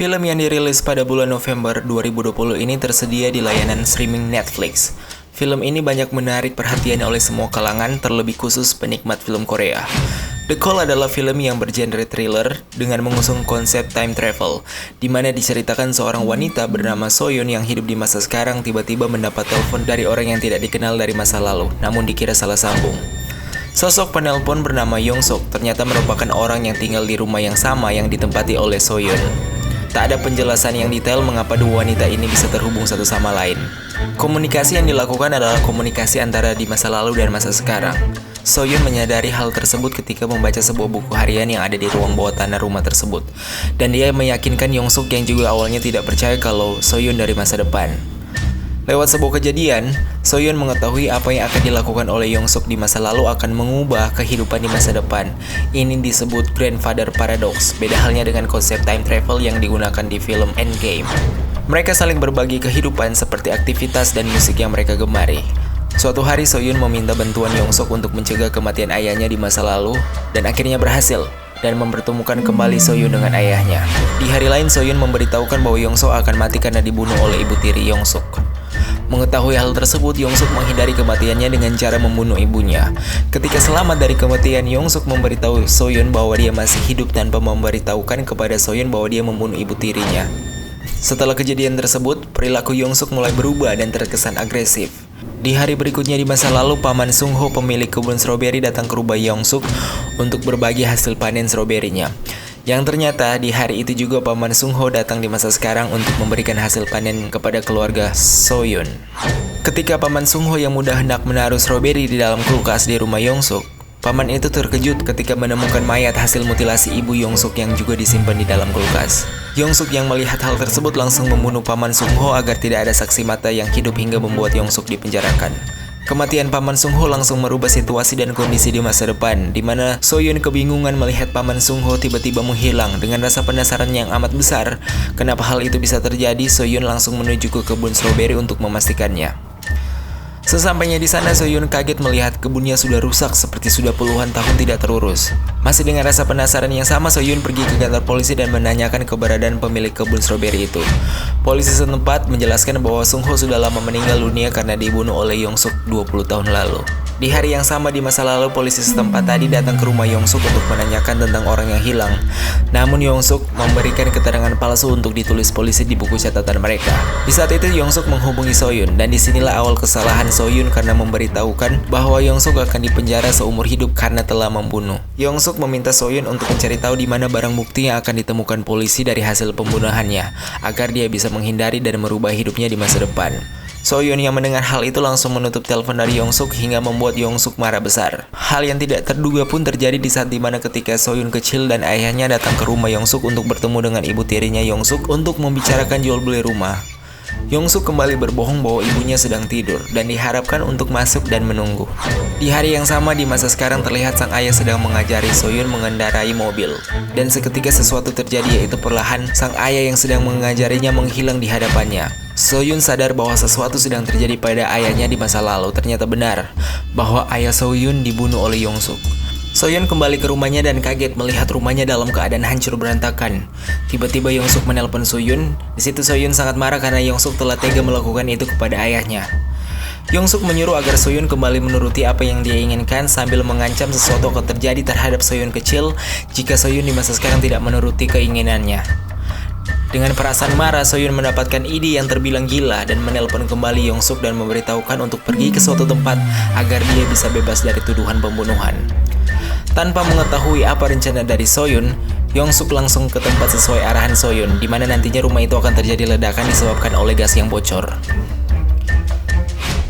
Film yang dirilis pada bulan November 2020 ini tersedia di layanan streaming Netflix. Film ini banyak menarik perhatian oleh semua kalangan, terlebih khusus penikmat film Korea. The Call adalah film yang bergenre thriller dengan mengusung konsep time travel, di mana diceritakan seorang wanita bernama Soyeon yang hidup di masa sekarang tiba-tiba mendapat telepon dari orang yang tidak dikenal dari masa lalu, namun dikira salah sambung. Sosok penelpon bernama Yongsuk ternyata merupakan orang yang tinggal di rumah yang sama yang ditempati oleh Soyeon. Tak ada penjelasan yang detail mengapa dua wanita ini bisa terhubung satu sama lain. Komunikasi yang dilakukan adalah komunikasi antara di masa lalu dan masa sekarang. Soyeon menyadari hal tersebut ketika membaca sebuah buku harian yang ada di ruang bawah tanah rumah tersebut. Dan dia meyakinkan Yongsuk yang juga awalnya tidak percaya kalau Soyeon dari masa depan. Lewat sebuah kejadian, Soyeon mengetahui apa yang akan dilakukan oleh Yongsuk di masa lalu akan mengubah kehidupan di masa depan. Ini disebut Grandfather Paradox, beda halnya dengan konsep time travel yang digunakan di film Endgame. Mereka saling berbagi kehidupan seperti aktivitas dan musik yang mereka gemari. Suatu hari Soyeon meminta bantuan Yongsuk untuk mencegah kematian ayahnya di masa lalu, dan akhirnya berhasil dan mempertemukan kembali Soyeon dengan ayahnya. Di hari lain, Soyeon memberitahukan bahwa Yongsuk akan mati karena dibunuh oleh ibu tiri Yongsuk. Mengetahui hal tersebut, Yongsuk menghindari kematiannya dengan cara membunuh ibunya. Ketika selamat dari kematian, Yongsuk memberitahu Soyeon bahwa dia masih hidup tanpa memberitahukan kepada Soyeon bahwa dia membunuh ibu tirinya. Setelah kejadian tersebut, perilaku Yongsuk mulai berubah dan terkesan agresif. Di hari berikutnya di masa lalu, Paman Sungho, pemilik kebun stroberi, datang ke rumah Yongsuk untuk berbagi hasil panen stroberinya. Yang ternyata di hari itu juga Paman Sungho datang di masa sekarang untuk memberikan hasil panen kepada keluarga Soyeon. Ketika Paman Sungho yang muda hendak menaruh stroberi di dalam kulkas di rumah Yongsuk, paman itu terkejut ketika menemukan mayat hasil mutilasi ibu Yongsuk yang juga disimpan di dalam kulkas. Yongsuk yang melihat hal tersebut langsung membunuh Paman Sungho agar tidak ada saksi mata yang hidup hingga membuat Yongsuk dipenjarakan. Kematian Paman Sungho langsung merubah situasi dan kondisi di masa depan, di mana Soyeon kebingungan melihat Paman Sungho tiba-tiba menghilang. Dengan rasa penasaran yang amat besar, kenapa hal itu bisa terjadi, Soyeon langsung menuju ke kebun stroberi untuk memastikannya. Sesampainya di sana, Soyeon kaget melihat kebunnya sudah rusak seperti sudah puluhan tahun tidak terurus. Masih dengan rasa penasaran yang sama, Soyeon pergi ke kantor polisi dan menanyakan keberadaan pemilik kebun stroberi itu. Polisi setempat menjelaskan bahwa Sungho sudah lama meninggal dunia karena dibunuh oleh Yongsuk 20 tahun lalu. Di hari yang sama di masa lalu, polisi setempat tadi datang ke rumah Yongsuk untuk menanyakan tentang orang yang hilang. Namun Yongsuk memberikan keterangan palsu untuk ditulis polisi di buku catatan mereka. Di saat itu Yongsuk menghubungi Soyeon, dan disinilah awal kesalahan Soyeon karena memberitahukan bahwa Yongsuk akan dipenjara seumur hidup karena telah membunuh. Yongsuk meminta Soyeon untuk mencari tahu di mana barang bukti yang akan ditemukan polisi dari hasil pembunuhannya, agar dia bisa menghindari dan merubah hidupnya di masa depan. Soyeon yang mendengar hal itu langsung menutup telepon dari Yongsuk hingga membuat Yongsuk marah besar. Hal yang tidak terduga pun terjadi di saat dimana ketika Soyeon kecil dan ayahnya datang ke rumah Yongsuk untuk bertemu dengan ibu tirinya Yongsuk untuk membicarakan jual beli rumah. Yongsuk kembali berbohong bahwa ibunya sedang tidur dan diharapkan untuk masuk dan menunggu. Di hari yang sama di masa sekarang terlihat sang ayah sedang mengajari Soyeon mengendarai mobil. Dan seketika sesuatu terjadi, yaitu perlahan sang ayah yang sedang mengajarinya menghilang di hadapannya. Soyeon sadar bahwa sesuatu sedang terjadi pada ayahnya di masa lalu. Ternyata benar bahwa ayah Soyeon dibunuh oleh Yongsuk. Soyeon kembali ke rumahnya dan kaget melihat rumahnya dalam keadaan hancur berantakan. Tiba-tiba Yongsuk menelpon Soyeon. Di situ Soyeon sangat marah karena Yongsuk telah tega melakukan itu kepada ayahnya. Yongsuk menyuruh agar Soyeon kembali menuruti apa yang dia inginkan sambil mengancam sesuatu akan terjadi terhadap Soyeon kecil jika Soyeon di masa sekarang tidak menuruti keinginannya. Dengan perasaan marah, Soyeon mendapatkan ide yang terbilang gila dan menelpon kembali Yongsuk dan memberitahukan untuk pergi ke suatu tempat agar dia bisa bebas dari tuduhan pembunuhan. Tanpa mengetahui apa rencana dari Soyeon, Yongsuk langsung ke tempat sesuai arahan Soyeon, di mana nantinya rumah itu akan terjadi ledakan disebabkan oleh gas yang bocor.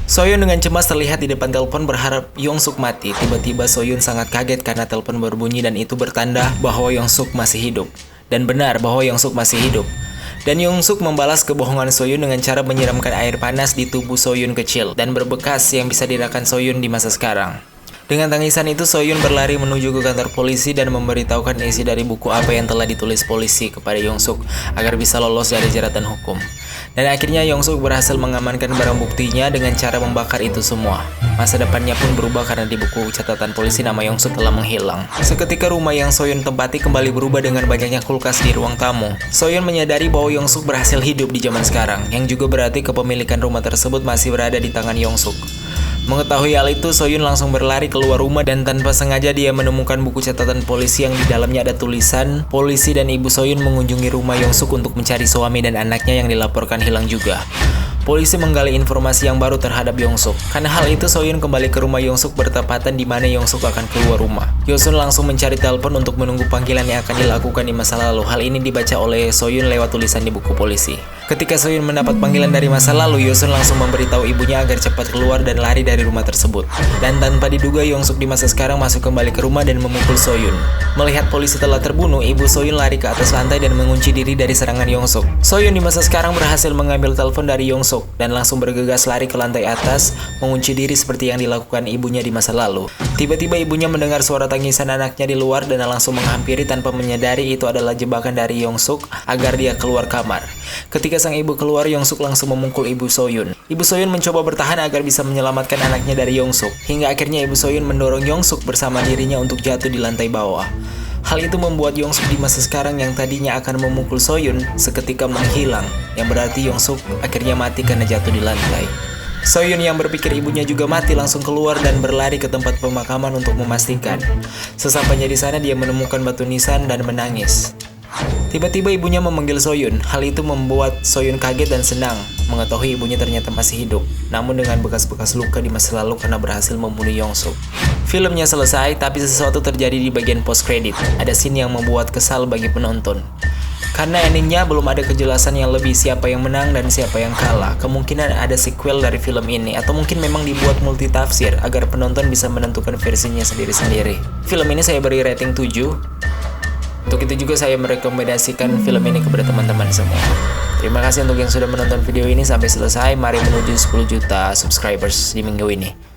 Soyeon dengan cemas terlihat di depan telepon berharap Yongsuk mati. Tiba-tiba Soyeon sangat kaget karena telepon berbunyi dan itu bertanda bahwa Yongsuk masih hidup. Dan benar bahwa Yongsuk masih hidup. Dan Yongsuk membalas kebohongan Soyeon dengan cara menyiramkan air panas di tubuh Soyeon kecil dan berbekas yang bisa dirasakan Soyeon di masa sekarang. Dengan tangisan itu, Soyun berlari menuju ke kantor polisi dan memberitahukan isi dari buku apa yang telah ditulis polisi kepada Yongsuk agar bisa lolos dari jeratan hukum. Dan akhirnya Yongsuk berhasil mengamankan barang buktinya dengan cara membakar itu semua. Masa depannya pun berubah karena di buku catatan polisi nama Yongsuk telah menghilang. Seketika rumah yang Soyun tempati kembali berubah dengan banyaknya kulkas di ruang tamu. Soyun menyadari bahwa Yongsuk berhasil hidup di zaman sekarang, yang juga berarti kepemilikan rumah tersebut masih berada di tangan Yongsuk. Mengetahui hal itu, Soyun langsung berlari keluar rumah dan tanpa sengaja dia menemukan buku catatan polisi yang di dalamnya ada tulisan, polisi dan ibu Soyun mengunjungi rumah Yongsuk untuk mencari suami dan anaknya yang dilaporkan hilang juga. Polisi menggali informasi yang baru terhadap Yongsuk. Karena hal itu, Soyun kembali ke rumah Yongsuk bertepatan di mana Yongsuk akan keluar rumah. Yosun langsung mencari telepon untuk menunggu panggilan yang akan dilakukan di masa lalu. Hal ini dibaca oleh Soyun lewat tulisan di buku polisi. Ketika Soyun mendapat panggilan dari masa lalu, Yosun langsung memberitahu ibunya agar cepat keluar dan lari dari rumah tersebut. Dan tanpa diduga, Yongsuk di masa sekarang masuk kembali ke rumah dan memukul Soyun. Melihat polisi telah terbunuh, ibu Soyun lari ke atas lantai dan mengunci diri dari serangan Yongsuk. Soyun di masa sekarang berhasil mengambil telepon dari Yongsuk dan langsung bergegas lari ke lantai atas, mengunci diri seperti yang dilakukan ibunya di masa lalu. Tiba-tiba ibunya mendengar suara tangisan anaknya di luar dan langsung menghampiri tanpa menyadari itu adalah jebakan dari Yongsuk agar dia keluar kamar. Ketika sang ibu keluar, Yongsuk langsung memukul ibu Soyun. Ibu Soyun mencoba bertahan agar bisa menyelamatkan anaknya dari Yongsuk. Hingga akhirnya ibu Soyun mendorong Yongsuk bersama dirinya untuk jatuh di lantai bawah. Hal itu membuat Yongsuk di masa sekarang yang tadinya akan memukul Soyun seketika menghilang, yang berarti Yongsuk akhirnya mati karena jatuh di lantai. Soyun yang berpikir ibunya juga mati langsung keluar dan berlari ke tempat pemakaman untuk memastikan. Sesampainya di sana dia menemukan batu nisan dan menangis. Tiba-tiba ibunya memanggil Soyun. Hal itu membuat Soyun kaget dan senang mengetahui ibunya ternyata masih hidup, namun dengan bekas-bekas luka di masa lalu karena berhasil membunuh Yongsuk. Filmnya selesai, tapi sesuatu terjadi di bagian post credit. Ada scene yang membuat kesal bagi penonton. Karena endingnya belum ada kejelasan yang lebih siapa yang menang dan siapa yang kalah. Kemungkinan ada sequel dari film ini, atau mungkin memang dibuat multitafsir agar penonton bisa menentukan versinya sendiri-sendiri. Film ini saya beri rating 7. Untuk itu juga saya merekomendasikan film ini kepada teman-teman semua. Terima kasih untuk yang sudah menonton video ini sampai selesai. Mari menuju 10 juta subscribers di minggu ini.